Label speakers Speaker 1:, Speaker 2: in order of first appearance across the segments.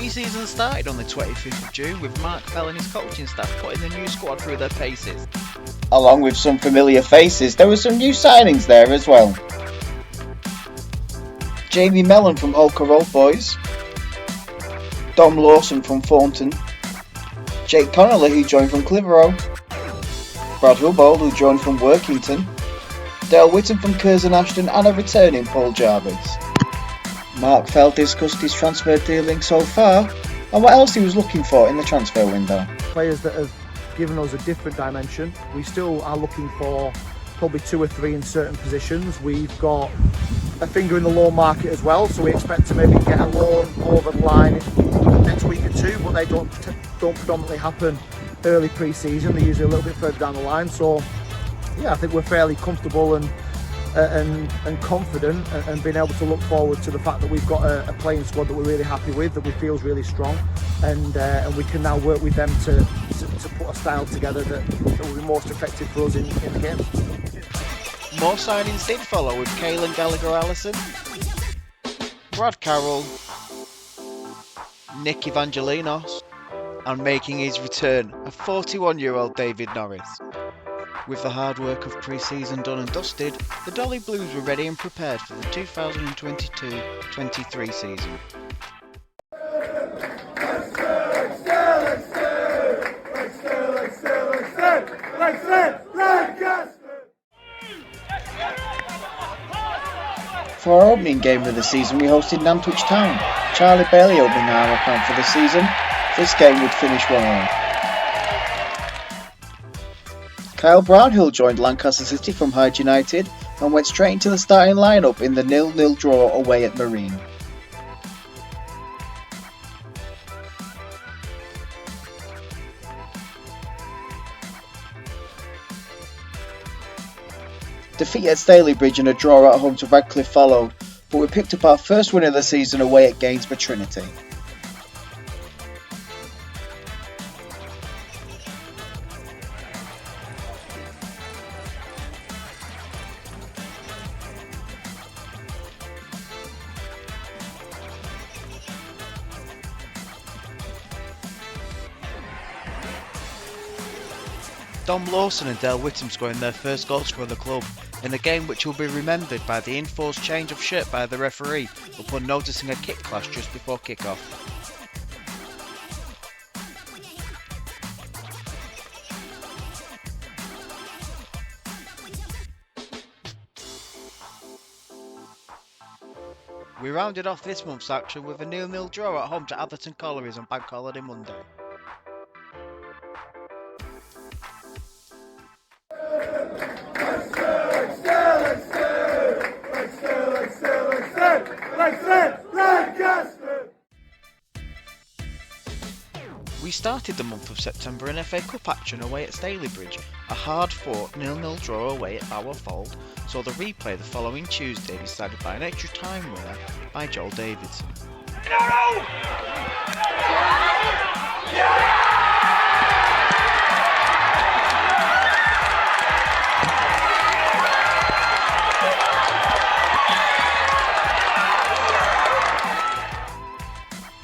Speaker 1: Pre-season started on the 25th of June with Mark Fell and his coaching staff putting the new squad through their paces.
Speaker 2: Along with some familiar faces, there were some new signings there as well. Jamie Mellon from Holker Old Boys, Dom Lawson from Thornton, Jake Connolly who joined from Clitheroe, Brad Hubbold who joined from Workington, Dale Whitton from Curzon Ashton and a returning Paul Jarvis. Mark Fell discussed his transfer dealing so far and what else he was looking for in the transfer window.
Speaker 3: Players that have given us a different dimension. We still are looking for probably 2 or 3 in certain positions. We've got a finger in the loan market as well, so we expect to maybe get a loan over the line next week or 2, but they don't predominantly happen early pre-season. They're usually a little bit further down the line. So yeah, I think we're fairly comfortable and confident and being able to look forward to the fact that we've got a playing squad that we're really happy with, that we feel is really strong, and we can now work with them to put a style together that will be most effective for us in the game.
Speaker 1: More signings did follow with Caelan Gallagher-Allison, Brad Carroll, Nick Evangelinos, and making his return, a 41-year-old David Norris. With the hard work of pre-season done and dusted, the Dolly Blues were ready and prepared for the 2022-23 season.
Speaker 2: For our opening game of the season we hosted Nantwich Town. Charlie Bailey opening our account for the season. This game would finish 1-1. Kyle Brownhill joined Lancaster City from Hyde United and went straight into the starting lineup in the 0-0 draw away at Marine. Defeat at Stalybridge and a draw at home to Radcliffe followed, but we picked up our first win of the season away at Gainsborough Trinity.
Speaker 1: Dom Lawson and Dale Whittam scoring their first goals for the club, in a game which will be remembered by the enforced change of shirt by the referee upon noticing a kick clash just before kick-off. We rounded off this month's action with a 0-0 draw at home to Atherton Collieries on Bank Holiday Monday. We started the month of September in FA Cup action away at Stalybridge. A hard-fought 0-0 draw away at Bowerfold saw the replay the following Tuesday decided by an extra time winner by Joel Davidson.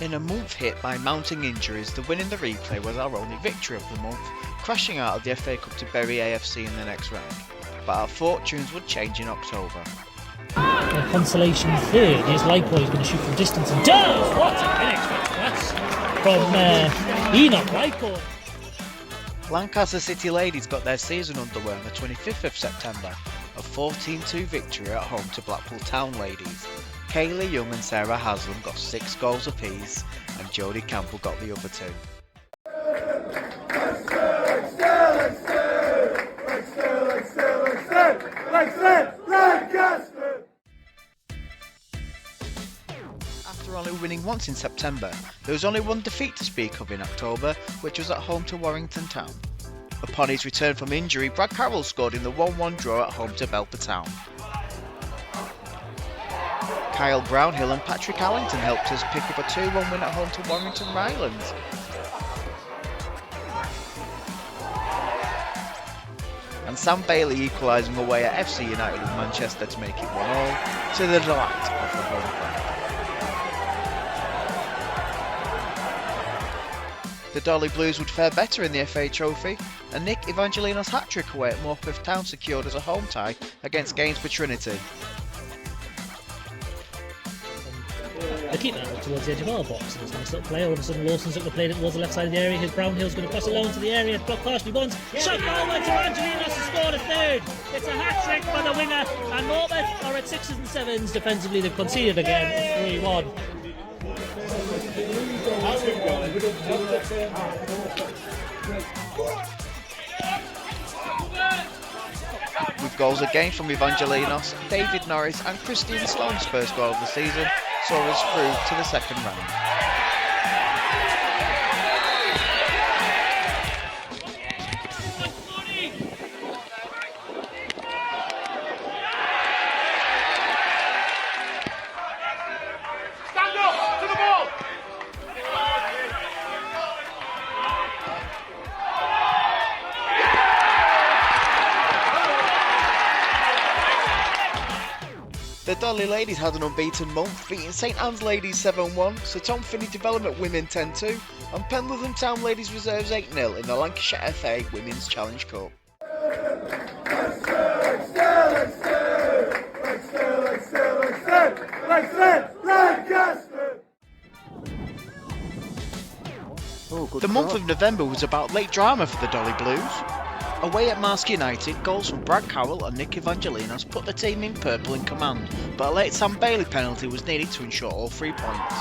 Speaker 1: In a month hit by mounting injuries, the win in the replay was our only victory of the month, crashing out of the FA Cup to Bury AFC in the next round. But our fortunes would change in October.
Speaker 4: A consolation third is Lightboy going to shoot from distance and does! What a finish that's from Enoch Lightboy.
Speaker 1: Lancaster City ladies got their season underway on the 25th of September, a 14-2 victory at home to Blackpool Town ladies. Kaylee Young and Sarah Haslam got 6 goals apiece and Jodie Campbell got the other 2. After only winning once in September, there was only one defeat to speak of in October, which was at home to Warrington Town. Upon his return from injury, Brad Carroll scored in the 1-1 draw at home to Belper Town. Kyle Brownhill and Patrick Allington helped us pick up a 2-1 win at home to Warrington Rylands. And Sam Bailey equalising away at FC United of Manchester to make it 1-1 to the delight of the home crowd. The Dolly Blues would fare better in the FA Trophy, and Nick Evangelino's hat-trick away at Morpeth Town secured as a home tie against Gainsborough Trinity.
Speaker 4: The keeper towards the edge of our box, and it's a nice little play. All of a sudden Lawson's up the play towards the left side of the area. His Brownhill's going to cross it low into the area. Blocked partially once. Shot forward to Evangelinos has scored a third. It's a hat-trick for the winger, and Morpeth are at 6s and 7s. Defensively they've conceded again, 3-1.
Speaker 1: With goals again from Evangelinos, David Norris and Christian Sloane's first goal of the season saw us through to the second round. The Dolly Ladies had an unbeaten month, beating St Anne's Ladies 7-1, Sir Tom Finney Development Women 10-2, and Pendleton Town Ladies Reserves 8-0 in the Lancashire FA Women's Challenge Cup. The month of November was about late drama for the Dolly Blues. Away at Marske United, goals from Brad Carroll and Nick Evangelinos put the team in purple in command, but a late Sam Bailey penalty was needed to ensure all 3 points.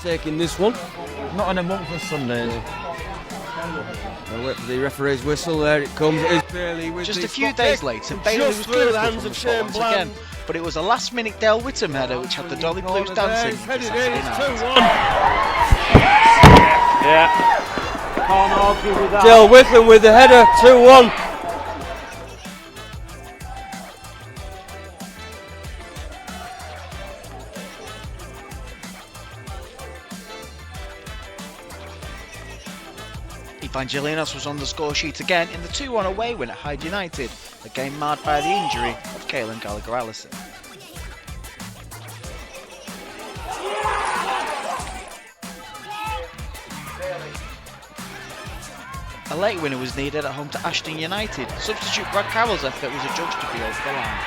Speaker 5: Taking this one, not on a month of Sundays. I'll wait for the referee's whistle. There it comes. It is Bailey with
Speaker 1: just
Speaker 5: the
Speaker 1: a few
Speaker 5: spot
Speaker 1: days
Speaker 5: kick.
Speaker 1: later, Bailey was
Speaker 5: Just through the
Speaker 1: critical
Speaker 5: hands
Speaker 1: from the
Speaker 5: of
Speaker 1: spot
Speaker 5: Shane
Speaker 1: once
Speaker 5: Bland.
Speaker 1: again, but it was a last-minute Dale Whittam header which had the Dolly Blues dancing
Speaker 5: It's
Speaker 1: for
Speaker 5: headed in,
Speaker 1: Saturday
Speaker 5: it's
Speaker 1: night.
Speaker 5: 2-1.
Speaker 6: Yeah. Can't argue with that.
Speaker 5: Dale Whitlam with the header, 2-1.
Speaker 1: Evangelinos was on the score sheet again in the 2-1 away win at Hyde United, a game marred by the injury of Caelan Gallagher-Allison. A late winner was needed at home to Ashton United. Substitute Brad Carroll's effort was adjudged to be over the line.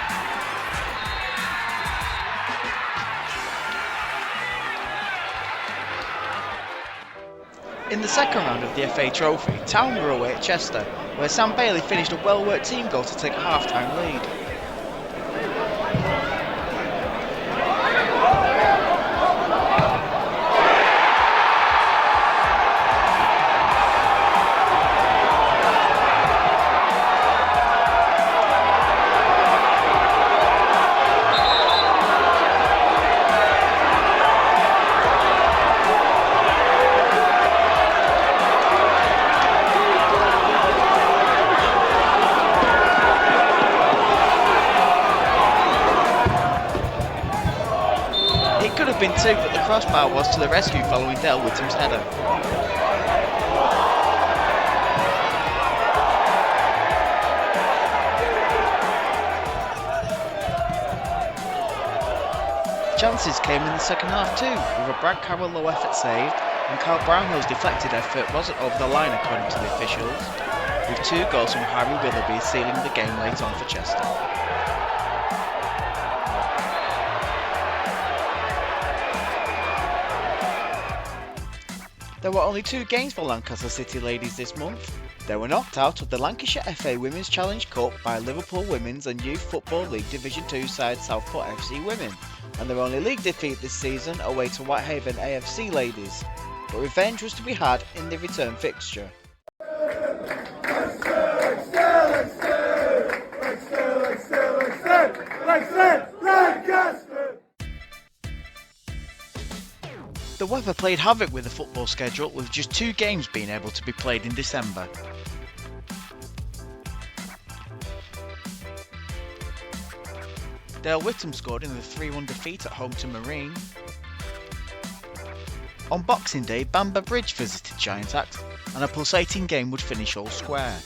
Speaker 1: In the second round of the FA Trophy, Town were away at Chester, where Sam Bailey finished a well-worked team goal to take a half-time lead. Could have been 2, but the crossbar was to the rescue following Dale Whittam's header. Chances came in the second half too, with a Brad Carroll low effort saved, and Carl Brownhill's deflected effort wasn't over the line according to the officials, with 2 goals from Harry Willoughby sealing the game late on for Chester. There were only 2 games for Lancaster City Ladies this month. They were knocked out of the Lancashire FA Women's Challenge Cup by Liverpool Women's and Youth Football League Division 2 side Southport FC Women, and their only league defeat this season away to Whitehaven AFC Ladies. But revenge was to be had in the return fixture. The weather played havoc with the football schedule, with just 2 games being able to be played in December. Dale Whittam scored in the 3-1 defeat at home to Marine. On Boxing Day, Bamber Bridge visited Giant Axe, and a pulsating game would finish all square.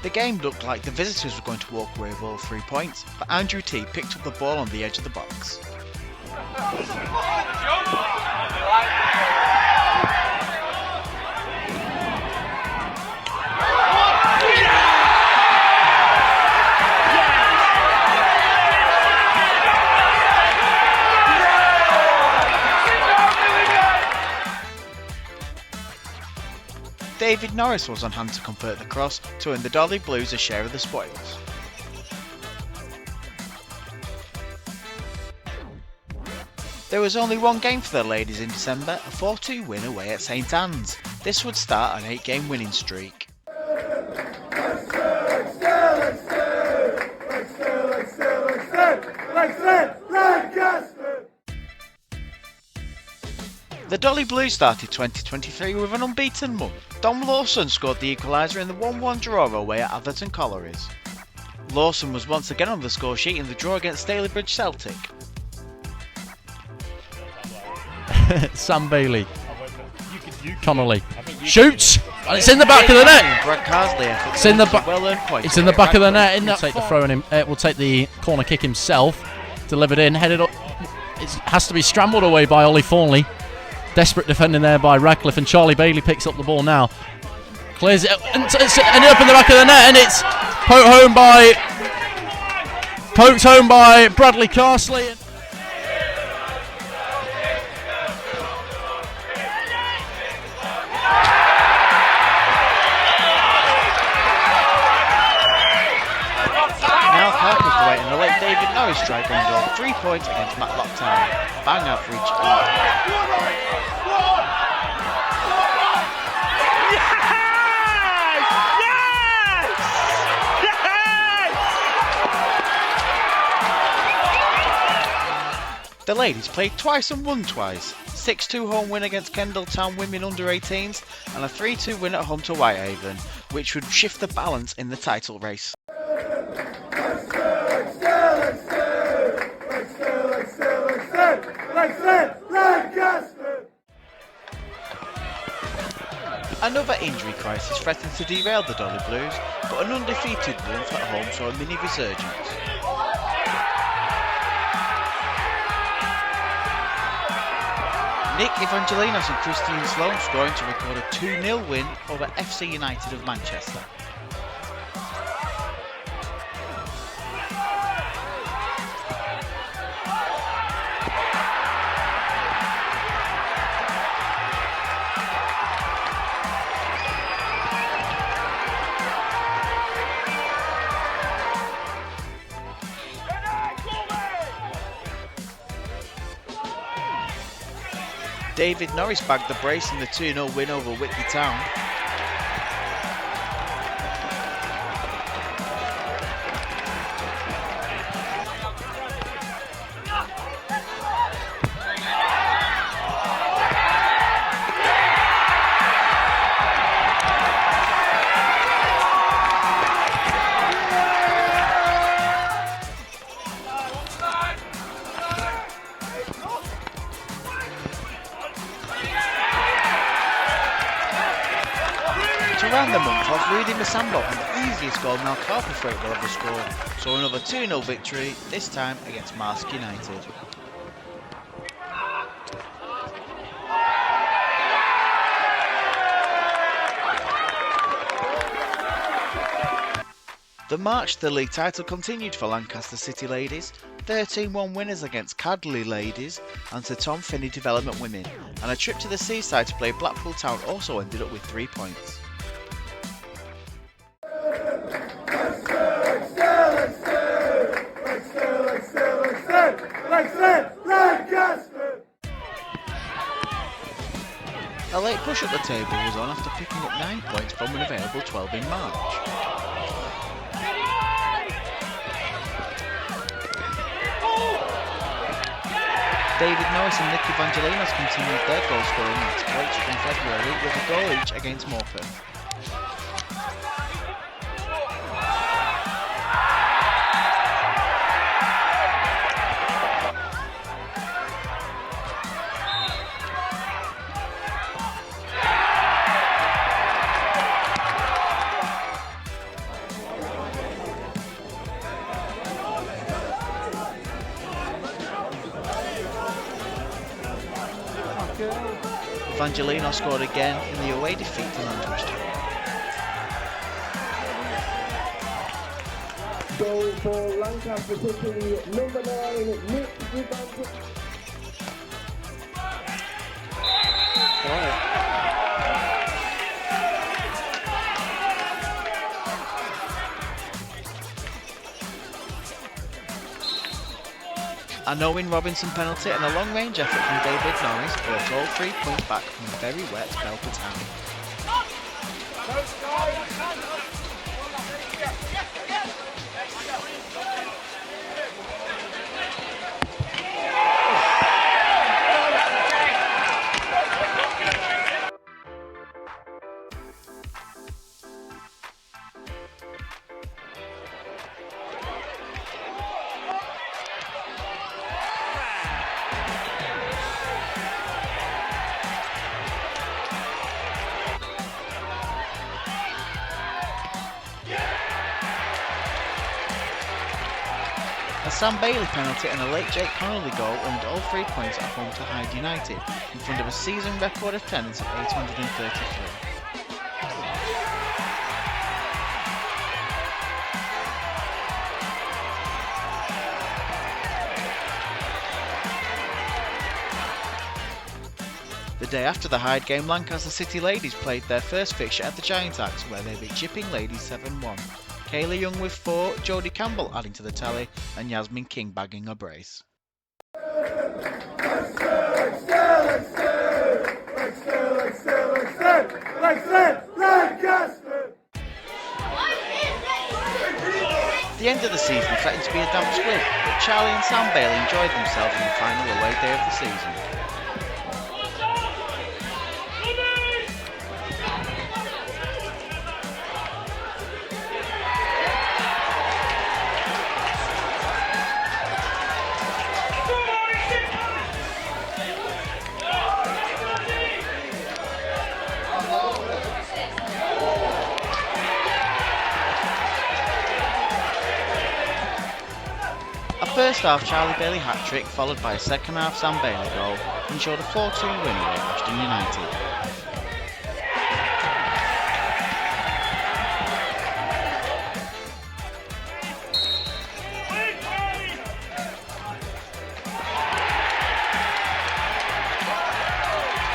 Speaker 1: The game looked like the visitors were going to walk away with all 3 points, but Andrew T picked up the ball on the edge of the box. David Norris was on hand to convert the cross to earn the Dolly Blues a share of the spoils. There was only one game for the ladies in December, a 4-2 win away at St Anne's. This would start an 8-game winning streak. The Dolly Blues started 2023 with an unbeaten run. Dom Lawson scored the equaliser in the 1-1 draw away at Atherton Collieries. Lawson was once again on the score sheet in the draw against Stalybridge Celtic.
Speaker 7: Sam Bailey. Connolly shoots, and it's in the back of the net. It's in the back. It's in the back of the net. We'll take the throw in. Will take the corner kick himself. Delivered in, headed up. It has to be scrambled away by Ollie Thornley. Desperate defending there by Radcliffe, and Charlie Bailey picks up the ball now. Clears it, and it's ended up in the back of the net, and it's poked home by Bradley Carsley.
Speaker 1: And the late David Norris strike on goal, 3 points against Matlock Town. Bang out for each other. The ladies played twice and won twice. 6-2 home win against Kendal Town women under 18s and a 3-2 win at home to Whitehaven, which would shift the balance in the title race. Another injury crisis threatened to derail the Dolly Blues, but an undefeated run at home saw a mini resurgence. Nick Evangelinos and Christian Sloan scoring to record a 2-0 win over FC United of Manchester. David Norris bagged the brace in the 2-0 win over Whitby Town. Around the month of Rudy Massambo and the easiest goal Mel Carperthwaite will ever score, so another 2-0 victory, this time against Marsk United. The march to the league title continued for Lancaster City ladies, 13-1 winners against Cadley ladies and Sir Tom Finney Development women, and a trip to the seaside to play Blackpool Town also ended up with 3 points. A late push up the table was on after picking up 9 points from an available 12 in March. David Norris and Nick Evangelinos continued their goal scoring exploits from February with a goal each against Morpeth. Evangelino scored again in the away defeat to Lancaster.
Speaker 8: Goal for Lancaster City, number 9, Nick Evangelino.
Speaker 1: A no-win Robinson penalty and a long-range effort from David Norris brought all 3 points back from a very wet Belper Town. A Sam Bailey penalty and a late Jake Connolly goal earned all 3 points at home to Hyde United in front of a season record attendance of 833. The day after the Hyde game, Lancaster City ladies played their first fixture at the Giant Axe, where they beat Chipping ladies 7-1. Kaylee Young with 4, Jodie Campbell adding to the tally, and Yasmin King bagging a brace. The end of the season threatened to be a damp squib, but Charlie and Sam Bailey enjoyed themselves on the final away day of the season. First half Charlie Bailey hat-trick followed by a second half Sam Bailey goal ensured a 4-2 win over Ashton United.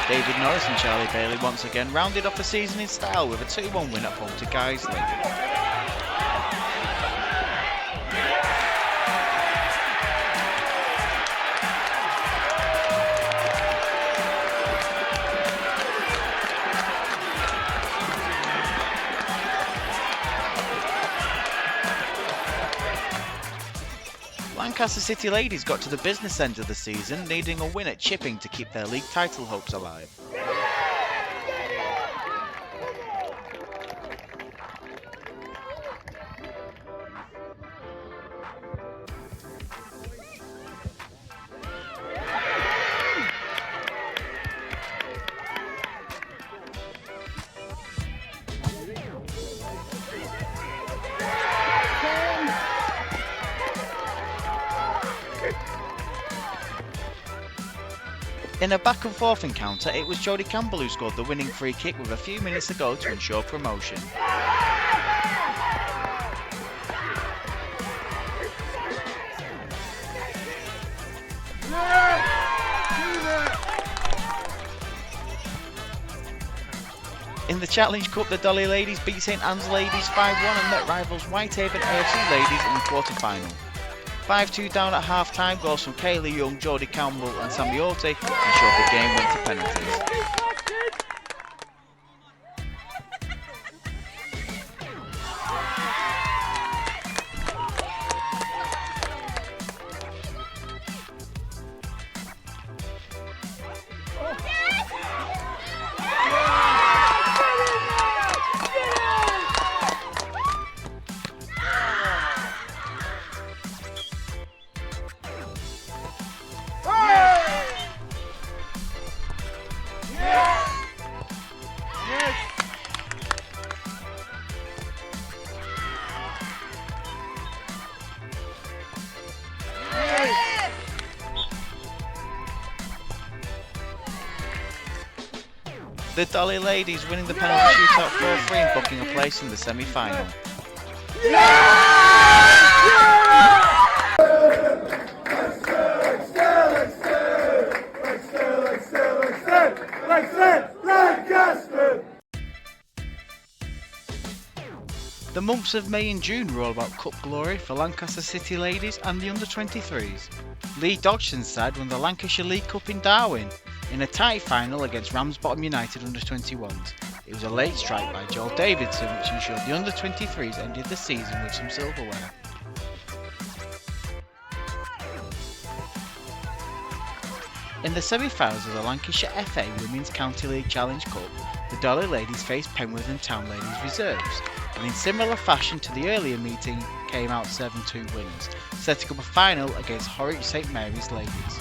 Speaker 1: David Norris and Charlie Bailey once again rounded off the season in style with a 2-1 win at home to Guiseley. Lancaster City ladies got to the business end of the season, needing a win at Chipping to keep their league title hopes alive. In a back and forth encounter, it was Jodie Campbell who scored the winning free kick with a few minutes to go to ensure promotion. In the Challenge Cup, the Dolly ladies beat St Anne's ladies 5-1 and met rivals Whitehaven AFC ladies in the quarter-final. 5-2 down at half-time, goals from Kaylee Young, Jodie Campbell and Sammy Orty ensured the game went to penalties. The Dolly ladies winning the penalty shootout 4-3 and booking a place in the semi-final. The months of May and June were all about cup glory for Lancaster City ladies and the under-23s. Lee Dodgson's side won the Lancashire League Cup in Darwin in a tight final against Ramsbottom United under-21s. It was a late strike by Joel Davidson which ensured the under-23s ended the season with some silverware. In the semi-finals of the Lancashire FA Women's County League Challenge Cup, the Dolly ladies faced Penworth and Town ladies reserves, and in similar fashion to the earlier meeting, came out 7-2 winners, setting up a final against Horwich St Mary's ladies.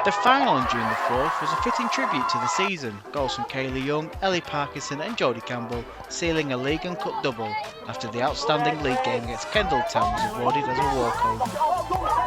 Speaker 1: The final on June the 4th was a fitting tribute to the season. Goals from Kaylee Young, Ellie Parkinson and Jodie Campbell sealing a league and cup double after the outstanding league game against Kendall Town was awarded as a walkover.